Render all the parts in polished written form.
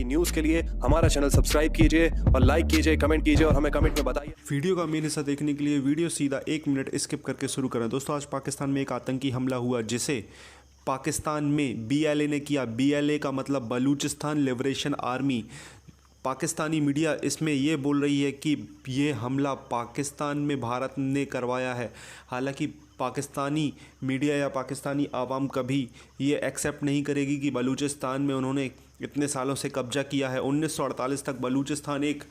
News के लिए हमारा चैनल सब्सक्राइब कीजिए और लाइक कीजिए, कमेंट कीजिए और हमें कमेंट में बताइए। वीडियो का मेन हिस्सा देखने के लिए वीडियो सीधा 1 मिनट स्किप करके शुरू करें। दोस्तों, आज पाकिस्तान में एक आतंकी हमला हुआ जिसे पाकिस्तान में BLA ने किया। BLA का मतलब Balochistan liberation army. Pakistani media इसमें ये बोल रही है कि ये हमला पाकिस्तान में भारत ने करवाया है। हालांकि पाकिस्तानी मीडिया या पाकिस्तानी आवाम कभी ये एक्सेप्ट नहीं करेगी कि बलूचिस्तान में उन्होंने इतने सालों से कब्जा किया है। 1948 तक बलूचिस्तान एक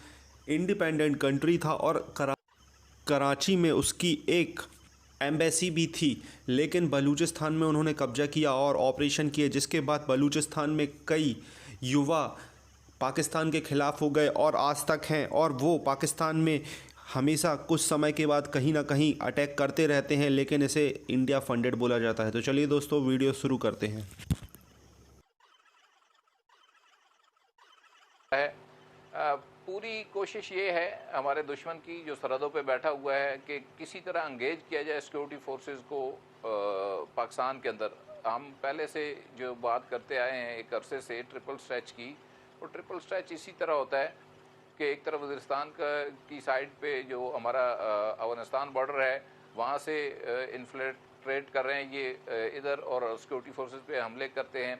इंडिपेंडेंट कंट्री था और कराची में उसकी एक एम्बेसी भी थी, लेकिन बलूचिस्तान में उन्होंने कब्जा किया और ऑपरेशन किए, जिसके बाद बलूचिस्तान में कई युवा पाकिस्तान के ख़िलाफ़ हो गए और आज तक हैं। और वो पाकिस्तान में हमेशा कुछ समय के बाद कहीं ना कहीं अटैक करते रहते हैं, लेकिन इसे इंडिया फंडेड बोला जाता है। तो चलिए दोस्तों, वीडियो शुरू करते हैं। पूरी कोशिश ये है हमारे दुश्मन की जो सरहदों पे बैठा हुआ है कि किसी तरह अंगेज किया जाए सिक्योरिटी फोर्सेस को पाकिस्तान के अंदर। हम पहले से जो बात करते आए हैं एक अरसे से ट्रिपल स्ट्रेच की, और ट्रिपल स्ट्रेच इसी तरह होता है कि एक तरफ वज़ीरिस्तान की साइड पे जो हमारा अफगानिस्तान बॉर्डर है वहाँ से इन्फिल्ट्रेट कर रहे हैं ये इधर, और सिक्योरिटी फोर्सेस पे हमले करते हैं।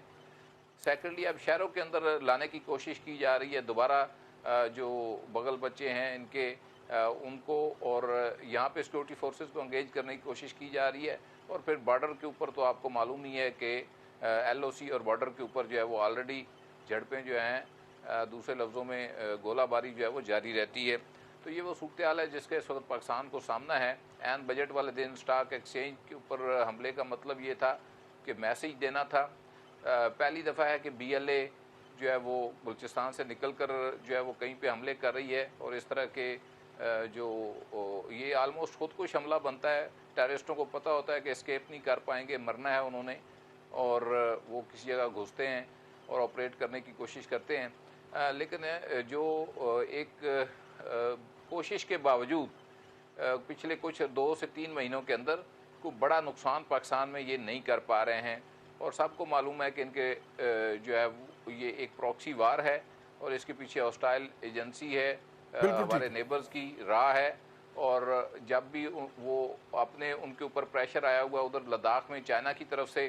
सेकेंडली अब शहरों के अंदर लाने की कोशिश की जा रही है दोबारा जो बगल बच्चे हैं इनके उनको, और यहाँ पे सिक्योरिटी फोर्सेस को एंगेज करने की कोशिश की जा रही है। और फिर बॉर्डर के ऊपर तो आपको मालूम ही है कि LOC और बॉर्डर के ऊपर जो है वो ऑलरेडी झड़पें जो हैं, दूसरे लफ्ज़ों में गोलाबारी जो है वो जारी रहती है। तो ये वो सूरत हाल है जिसका इस वक्त पाकिस्तान को सामना है। एंड बजट वाले दिन स्टॉक एक्सचेंज के ऊपर हमले का मतलब ये था कि मैसेज देना था। पहली दफ़ा है कि BLA जो है वो बलूचिस्तान से निकल कर जो है वो कहीं पे हमले कर रही है, और इस तरह के जो ये आलमोस्ट खुद कुछ हमला बनता है। टेररिस्टों को पता होता है कि एस्केप नहीं कर पाएंगे, मरना है उन्होंने, और वो किसी जगह घुसते हैं और ऑपरेट करने की कोशिश करते हैं। लेकिन जो एक कोशिश के बावजूद पिछले कुछ 2 से 3 महीनों के अंदर कोई बड़ा नुकसान पाकिस्तान में ये नहीं कर पा रहे हैं। और सबको मालूम है कि इनके जो है ये एक प्रॉक्सी वार है और इसके पीछे हॉस्टाइल एजेंसी है, हमारे नेबर्स की राह है। और जब भी वो अपने उनके ऊपर प्रेशर आया हुआ उधर लद्दाख में चाइना की तरफ से,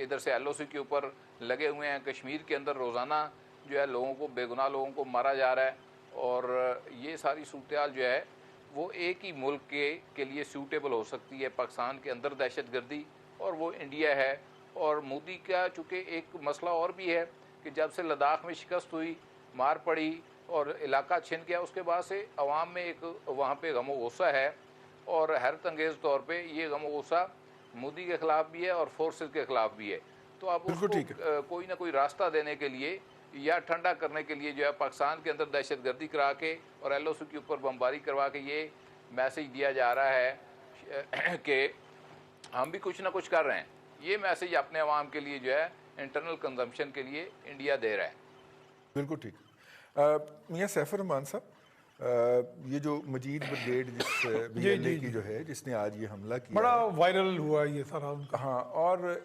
इधर से LOC के ऊपर लगे हुए हैं। कश्मीर के अंदर रोज़ाना जो है लोगों को, बेगुनाह लोगों को मारा जा रहा है। और ये सारी सूरत हाल जो है वो एक ही मुल्क के लिए सूटेबल हो सकती है, पाकिस्तान के अंदर दहशत गर्दी, और वो इंडिया है। और मोदी का चूँकि एक मसला और भी है कि जब से लद्दाख में शिकस्त हुई, मार पड़ी और इलाका छिन गया, उसके बाद से अवाम में एक वहाँ पे गम व गुस्सा है। और हैरत अंगेज़ तौर पे ये गम व गुस्सा मोदी के ख़िलाफ़ भी है और फोर्सेस के ख़िलाफ़ भी है। तो अब उसको कोई ना कोई रास्ता देने के लिए या ठंडा करने के लिए जो है पाकिस्तान के अंदर दहशत गर्दी करा के और LOC के ऊपर बमबारी करवा के ये मैसेज दिया जा रहा है कि हम भी कुछ ना कुछ कर रहे हैं। ये मैसेज अपने अवाम के लिए जो है इंटरनल कंजम्पशन के लिए इंडिया दे रहा है। बिल्कुल ठीक। मियां सैफर रहमान साहब, ये जो मजीद ब्रिगेड जिस BLA की जो है जिसने आज ये हमला किया, बड़ा वायरल हुआ ये सारा उनका। हाँ, और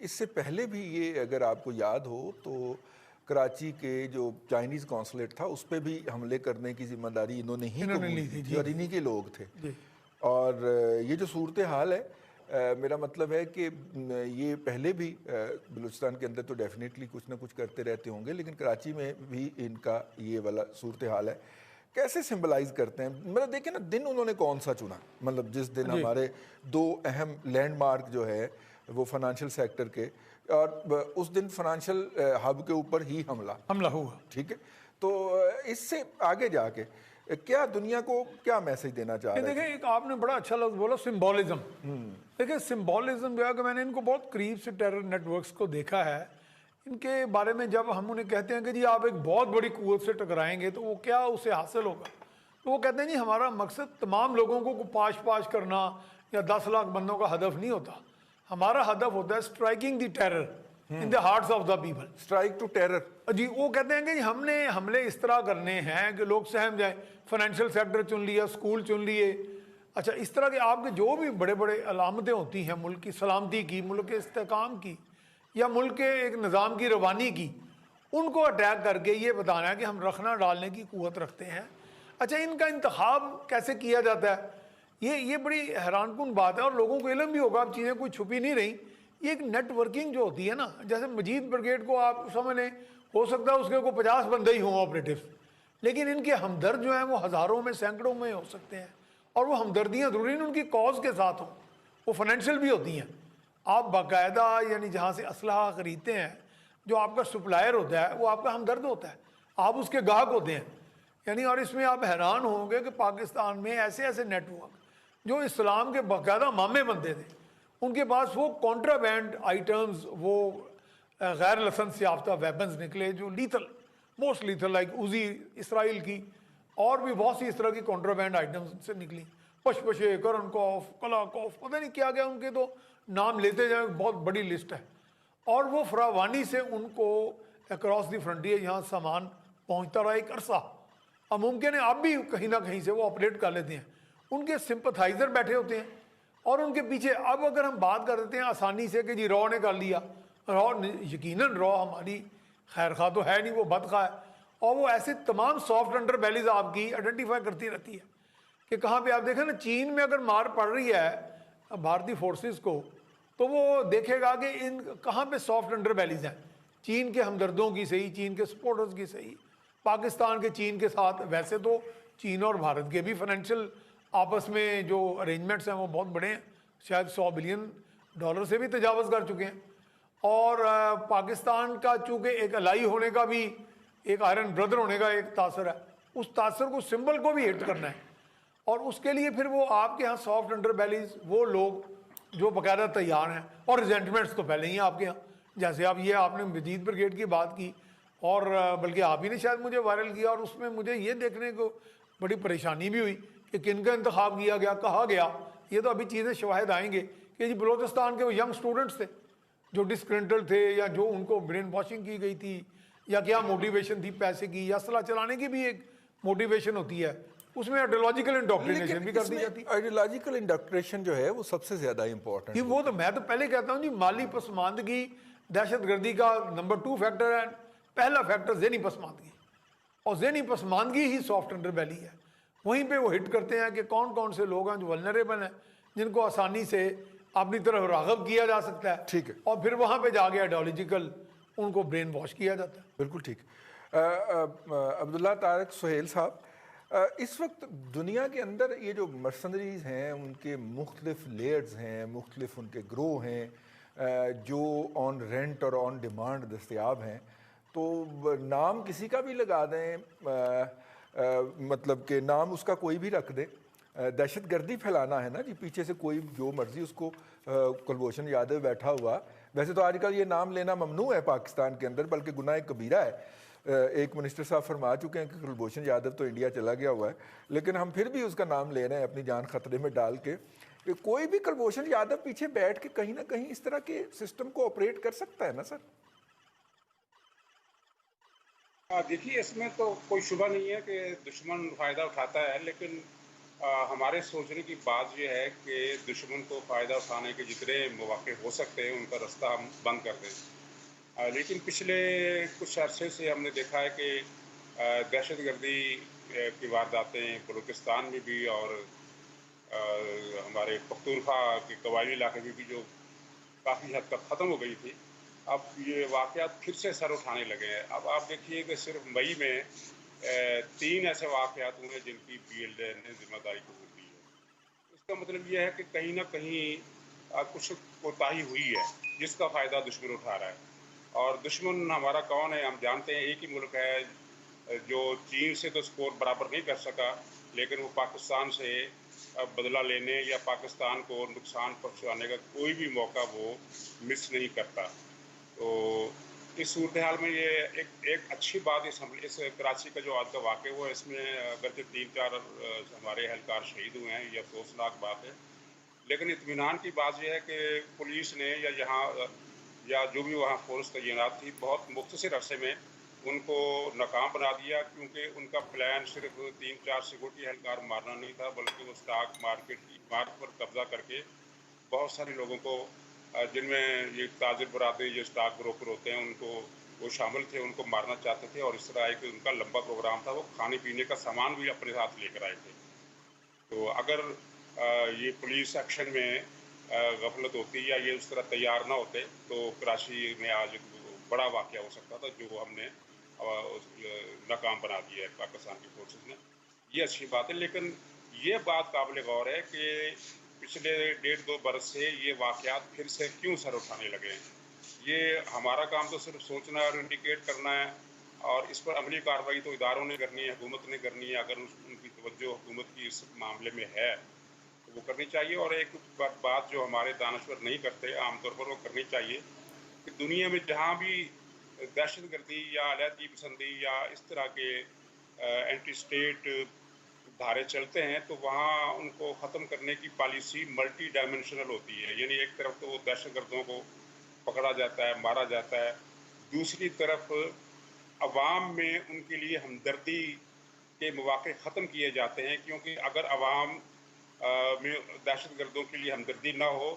इससे पहले भी ये अगर आपको याद हो तो कराची के जो चाइनीज़ कौंसलेट था उस पर भी हमले करने की जिम्मेदारी इन्होंने ही ली थी और इन्हीं के लोग थे। और ये जो सूरत हाल है, मेरा मतलब है कि ये पहले भी बलूचिस्तान के अंदर तो डेफिनेटली कुछ ना कुछ करते रहते होंगे, लेकिन कराची में भी इनका ये वाला सूरत हाल है। कैसे सिंबलाइज करते हैं? मतलब देखिए ना, दिन उन्होंने कौन सा चुना, मतलब जिस दिन हमारे 2 अहम लैंडमार्क जो है वो फाइनेंशियल सेक्टर के, और उस दिन फाइनेंशियल हब के ऊपर ही हमला हुआ। ठीक है, तो इससे आगे जाके क्या दुनिया को क्या मैसेज देना चाह रहे हैं? देखिए, एक आपने बड़ा अच्छा लफ्ज बोला, सिंबॉलिज्म। देखिए, सिंबॉलिज्म जो है कि मैंने इनको बहुत करीब से टेरर नेटवर्क्स को देखा है। इनके बारे में जब हम उन्हें कहते हैं कि जी आप एक बहुत बड़ी कुव्वत से टकराएंगे तो वो क्या उसे हासिल होगा, तो वो कहते हैं जी हमारा मकसद तमाम लोगों को पाश करना या 10 लाख बंदों का हदफ नहीं होता। हमारा हदफ होता है striking the terror in the hearts of the people. Strike to terror. जी, वो कहते हैं कि हमने हमले इस तरह करने हैं कि लोग सहम जाएं। फाइनेंशियल सेक्टर चुन लिया, स्कूल चुन लिए, अच्छा इस तरह के आपके जो भी बड़े बड़े अलामतें होती हैं मुल्क की सलामती की, मुल्क के इस्तेकाम की, या मुल्क के एक निज़ाम की रवानी की, ان کو اٹیک کر کے یہ بتانا ہے کہ ہم رکھنا ڈالنے کی قوت رکھتے ہیں. اچھا ان کا انتخاب کیسے کیا جاتا ہے, یہ بڑی حیران کن بات ہے, اور لوگوں کو علم بھی ہوگا, اب چیزیں کوئی چھپی نہیں رہی. یہ ایک نیٹ ورکنگ جو ہوتی ہے نا, جیسے مجید بریگیڈ کو آپ سمجھ لیں, ہو سکتا ہے اس کے کوئی 50 بندے ہی ہوں آپریٹیوز, لیکن ان کے ہمدرد جو ہیں وہ ہزاروں میں سینکڑوں میں ہو سکتے ہیں. اور وہ ہمدردیاں ضروری نہیں ان کی کاز کے ساتھ ہوں, وہ فائنینشیل بھی ہوتی ہیں. آپ باقاعدہ یعنی جہاں سے اسلحہ خریدتے ہیں, جو آپ کا سپلائر ہوتا ہے وہ آپ کا ہمدرد ہوتا ہے, آپ اس کے گاہک ہوتے ہیں. یعنی اور اس میں آپ حیران ہوں گے کہ پاکستان میں ایسے ایسے نیٹ ورک جو اسلام کے باقاعدہ مامے بنتے تھے, ان کے پاس وہ کانٹرابینڈ آئٹمز, وہ غیر لائسنس یافتہ ویپنز نکلے جو لیتھل, موسٹ لیتھل, لائک اوزی اسرائیل کی, اور بھی بہت سی اس طرح کی کانٹرابینڈ آئٹمز سے نکلی. پشپشے, کرنکوف, کلاکوف, پتہ نہیں کیا گیا, ان کے تو نام لیتے جائیں, بہت بڑی لسٹ ہے. اور وہ فراوانی سے ان کو اکراس دی فرنٹیئر یہاں سامان پہنچتا رہا ایک عرصہ. اب ممکن ہے اب بھی کہیں نہ کہیں سے وہ آپریٹ کر لیتے ہیں, ان کے سمپتھائزر بیٹھے ہوتے ہیں اور ان کے پیچھے. اب اگر ہم بات کر دیتے ہیں آسانی سے کہ جی رو نے کر لیا, رو یقیناً رو ہماری خیر خواہ تو ہے نہیں, وہ بدخواہ ہے, اور وہ ایسے تمام سافٹ انڈر بیلیز آپ کی آئیڈینٹیفائی کرتی رہتی ہے کہ کہاں پہ. آپ دیکھیں نا, چین میں اگر مار پڑ رہی ہے بھارتی فورسز کو, تو وہ دیکھے گا کہ ان کہاں پہ سافٹ انڈر بیلیز ہیں, چین کے ہمدردوں کی صحیح, چین کے سپورٹرز کی صحیح, پاکستان کے چین کے ساتھ. ویسے تو چین اور بھارت کے بھی فائنینشیل آپس میں جو ارینجمنٹس ہیں وہ بہت بڑے ہیں, شاید $100 بلین سے بھی تجاوز کر چکے ہیں. اور پاکستان کا چونکہ ایک الائی ہونے کا بھی, ایک آئرن بردر ہونے کا ایک تاثر ہے, اس تاثر کو, سمبل کو بھی ہٹ کرنا ہے. اور اس کے لیے پھر وہ آپ کے ہاں سافٹ انڈر بیلیز, وہ لوگ جو باقاعدہ تیار ہیں, اور ریزینٹمنٹس تو پہلے ہی ہیں آپ کے ہاں. جیسے اب یہ آپ نے مجید بریگیڈ کی بات کی, اور بلکہ آپ ہی نے شاید مجھے وائرل کیا, اور اس میں مجھے یہ دیکھنے کو بڑی پریشانی بھی ہوئی کہ کن کا انتخاب کیا گیا, کہا گیا. یہ تو ابھی چیزیں شواہد آئیں گے کہ جی بلوچستان کے وہ ینگ اسٹوڈنٹس تھے جو ڈسکرنٹل تھے, یا جو ان کو برین واشنگ کی گئی تھی, یا کیا موٹیویشن تھی پیسے کی, یا اسلحہ چلانے کی بھی ایک موٹیویشن ہوتی ہے, اس میں آئیڈیولوجیکل انڈوکٹرینیشن بھی کر دی جاتی ہے. آئیڈیولوجیکل انڈکٹریشن جو ہے وہ سب سے زیادہ امپورٹنٹ ہے. وہ تو میں تو پہلے کہتا ہوں جی, مالی پسماندگی دہشت گردی کا نمبر 2 فیکٹر ہے. پہلا فیکٹر ذہنی پسماندگی, اور ذہنی پسماندگی ہی سافٹ انڈر بیلی ہے. وہیں پہ وہ ہٹ کرتے ہیں کہ کون کون سے لوگ ہیں جو ولنریبل ہیں, جن کو آسانی سے اپنی طرف راغب کیا جا سکتا ہے. ٹھیک ہے, اور پھر وہاں پہ جا کے آئیڈیولوجیکل ان کو برین واش کیا جاتا ہے. بالکل ٹھیک. عبداللہ طارق سہیل صاحب, اس وقت دنیا کے اندر یہ جو مرسنریز ہیں ان کے مختلف لیئرز ہیں, مختلف ان کے گروہ ہیں جو آن رینٹ اور آن ڈیمانڈ دستیاب ہیں. تو نام کسی کا بھی لگا دیں, مطلب کہ نام اس کا کوئی بھی رکھ دیں, دہشت گردی پھیلانا ہے نا جی, پیچھے سے کوئی جو مرضی اس کو, کلبھوشن یادو بیٹھا ہوا. ویسے تو آج کل یہ نام لینا ممنوع ہے پاکستان کے اندر, بلکہ گناہ کبیرہ ہے. ایک منسٹر صاحب فرما چکے ہیں کہ کلبھوشن یادو تو انڈیا چلا گیا ہوا ہے, لیکن ہم پھر بھی اس کا نام لے رہے ہیں اپنی جان خطرے میں ڈال کے, کہ کوئی بھی کلبھوشن یادو پیچھے بیٹھ کے کہیں نہ کہیں اس طرح کے سسٹم کو آپریٹ کر سکتا ہے نا سر. دیکھیے, اس میں تو کوئی شبہ نہیں ہے کہ دشمن فائدہ اٹھاتا ہے, لیکن ہمارے سوچنے کی بات یہ ہے کہ دشمن کو فائدہ اٹھانے کے جتنے مواقع ہو سکتے ہیں ان کا رستہ ہم بند کر دیں. لیکن پچھلے کچھ عرصے سے ہم نے دیکھا ہے کہ دہشت گردی کی وارداتیں بلوچستان میں بھی اور ہمارے پختونخوا کے قبائلی علاقے میں بھی جو کافی حد تک ختم ہو گئی تھی, اب یہ واقعات پھر سے سر اٹھانے لگے ہیں. اب آپ دیکھیے کہ صرف مئی میں 3 ایسے واقعات ہوئے جن کی BLA نے ذمہ داری قبول کی ہے. اس کا مطلب یہ ہے کہ کہیں نہ کہیں کچھ کوتاہی ہوئی ہے جس کا فائدہ دشمن اٹھا رہا ہے. اور دشمن ہمارا کون ہے ہم جانتے ہیں, ایک ہی ملک ہے جو چین سے تو اسکور برابر نہیں کر سکا, لیکن وہ پاکستان سے بدلہ لینے یا پاکستان کو نقصان پہنچانے کا کوئی بھی موقع وہ مس نہیں کرتا. تو اس صورتحال میں یہ ایک اچھی بات اس کراچی کا جو آج کا واقعہ ہوا, اس میں اگرچہ 3-4 ہمارے اہلکار شہید ہوئے ہیں, یہ افسوسناک بات ہے, لیکن اطمینان کی بات یہ ہے کہ پولیس نے یا جو بھی وہاں فورس تعینات تھی, بہت مختصر عرصے میں ان کو ناکام بنا دیا, کیونکہ ان کا پلان صرف 3-4 سیکورٹی اہلکار مارنا نہیں تھا, بلکہ وہ اسٹاک مارکیٹ پر قبضہ کر کے بہت سارے لوگوں کو, جن میں یہ تاجر برادری جو اسٹاک بروکر ہوتے ہیں, ان کو वो शामिल थे, उनको मारना चाहते थे, और इस तरह है कि उनका लंबा प्रोग्राम था, वो खाने पीने का सामान भी अपने साथ लेकर आए थे। तो अगर ये पुलिस एक्शन में गफलत होती या ये उस तरह तैयार ना होते तो कराची में आज बड़ा वाक़या हो सकता था, जो हमने नाकाम बना दिया है पाकिस्तान की फोर्सेस ने। ये अच्छी बात है, लेकिन ये बात काबिल गौर है कि पिछले 1.5-2 बरस से ये वाक़यात फिर से क्यों सर उठाने लगे हैं। ये हमारा काम तो सिर्फ सोचना और इंडिकेट करना है, और इस पर अमली कार्रवाई तो इदारों ने करनी है, हुकूमत ने करनी है। अगर उनकी तवज्जो हुकूमत की इस मामले में है तो वो करनी चाहिए। और एक बात जो हमारे दानश्वर नहीं करते आमतौर पर, वो करनी चाहिए कि दुनिया में जहाँ भी दहशतगर्दी या अलहदगी पसंदी या इस तरह के एंटी स्टेट धारे चलते हैं तो वहाँ उनको ख़त्म करने की पॉलिसी मल्टी डायमेंशनल होती है। यानी एक तरफ तो दहशतगर्दों को पकड़ा जाता है, मारा जाता है, दूसरी तरफ अवाम में उनके लिए हमदर्दी के मौक़े ख़त्म किए जाते हैं, क्योंकि अगर अवाम में दहशतगर्दों के लिए हमदर्दी ना हो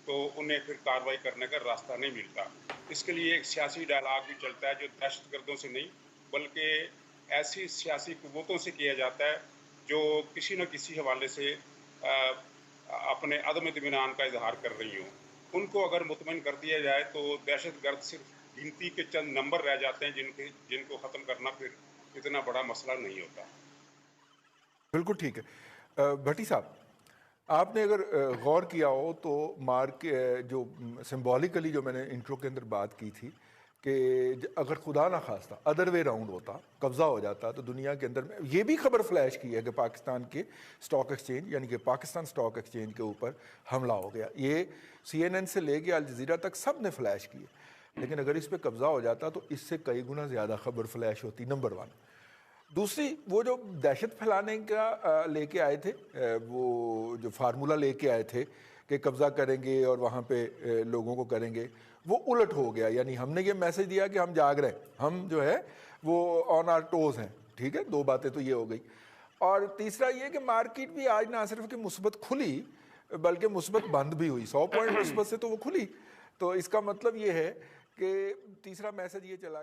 तो उन्हें फिर कार्रवाई करने का रास्ता नहीं मिलता। इसके लिए एक सियासी डायलॉग भी चलता है, जो दहशतगर्दों से नहीं बल्कि ऐसी सियासी क़ुव्वतों से किया जाता है जो किसी न किसी हवाले से अपने अदम इत्मीनान का इजहार कर रही हों। उनको अगर मुतमईन कर दिया जाए तो दहशतगर्द सिर्फ गिनती के चंद नंबर रह जाते हैं, जिनको ख़त्म करना फिर इतना बड़ा मसला नहीं होता। बिल्कुल ठीक है। भट्टी साहब, आपने अगर गौर किया हो तो जो सिंबॉलिकली जो मैंने इंट्रो के अंदर बात की थी कि अगर खुदा ना खास्ता अदर वे राउंड होता, कब्ज़ा हो जाता, तो दुनिया के अंदर में ये भी खबर फ्लैश की है कि पाकिस्तान के स्टॉक एक्सचेंज यानी कि पाकिस्तान स्टॉक एक्सचेंज के ऊपर हमला हो गया। ये CNN से लेके अल जज़ीरा तक सब ने फ्लैश की है। लेकिन अगर इस पर कब्ज़ा हो जाता तो इससे कई गुना ज़्यादा खबर फ्लैश होती, नंबर 1। दूसरी, वो जो दहशत फैलाने का लेके आए थे, वो जो फार्मूला लेके आए थे कि कब्ज़ा करेंगे और वहाँ पे लोगों को करेंगे, वो उलट हो गया। यानी हमने ये मैसेज दिया कि हम जाग रहे हैं, हम जो है वो ऑन आर टोज़ हैं। ठीक है, 2 बातें तो ये हो गई। और तीसरा ये कि मार्केट भी आज ना सिर्फ कि मुस्बत खुली बल्कि मुस्बत बंद भी हुई। 100 पॉइंट मुस्बत से तो वो खुली। तो इसका मतलब ये है कि तीसरा मैसेज ये चला